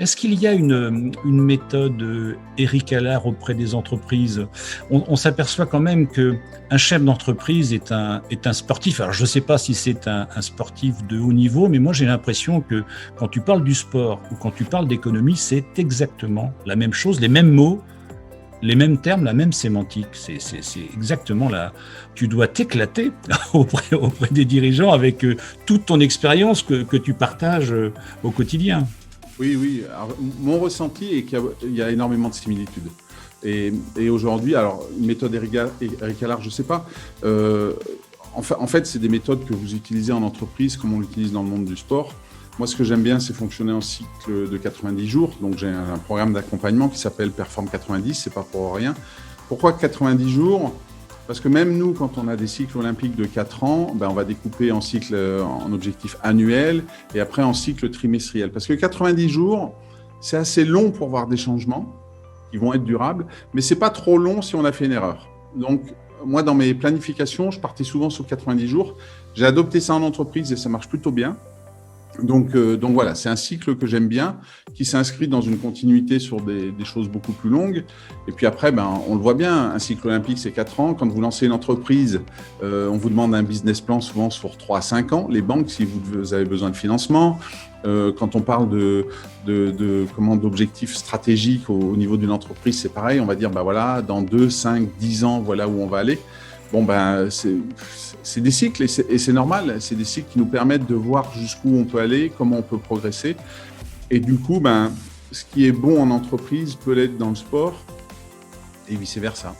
Est-ce qu'il y a une méthode, Éric Allard, auprès des entreprises? On s'aperçoit quand même qu'un chef d'entreprise est un sportif. Alors, je ne sais pas si c'est un sportif de haut niveau, mais moi, j'ai l'impression que quand tu parles du sport ou quand tu parles d'économie, c'est exactement la même chose, les mêmes mots, les mêmes termes, la même sémantique. C'est exactement là. Tu dois t'éclater auprès des dirigeants avec toute ton expérience que tu partages au quotidien. Oui, oui. Alors, mon ressenti est qu'il y a énormément de similitudes. Et aujourd'hui, alors, une méthode Éric Allard, je ne sais pas. En fait, c'est des méthodes que vous utilisez en entreprise comme on l'utilise dans le monde du sport. Moi, ce que j'aime bien, c'est fonctionner en cycle de 90 jours. Donc, j'ai un programme d'accompagnement qui s'appelle Perform 90, c'est pas pour rien. Pourquoi 90 jours? Parce que même nous, quand on a des cycles olympiques de 4 ans, on va découper en cycles, en objectifs annuels et après en cycles trimestriels. Parce que 90 jours, c'est assez long pour voir des changements qui vont être durables, mais c'est pas trop long si on a fait une erreur. Donc, moi, dans mes planifications, je partais souvent sur 90 jours. J'ai adopté ça en entreprise et ça marche plutôt bien. Donc voilà, c'est un cycle que j'aime bien, qui s'inscrit dans une continuité sur des choses beaucoup plus longues. Et puis après, on le voit bien, un cycle olympique, c'est 4 ans. Quand vous lancez une entreprise, on vous demande un business plan souvent sur 3 à 5 ans. Les banques, si vous avez besoin de financement. Quand on parle d'objectifs stratégiques au niveau d'une entreprise, c'est pareil. On va dire, voilà, dans 2, 5, 10 ans, voilà où on va aller. C'est des cycles et c'est normal. C'est des cycles qui nous permettent de voir jusqu'où on peut aller, comment on peut progresser. Et du coup, ce qui est bon en entreprise peut l'être dans le sport et vice-versa.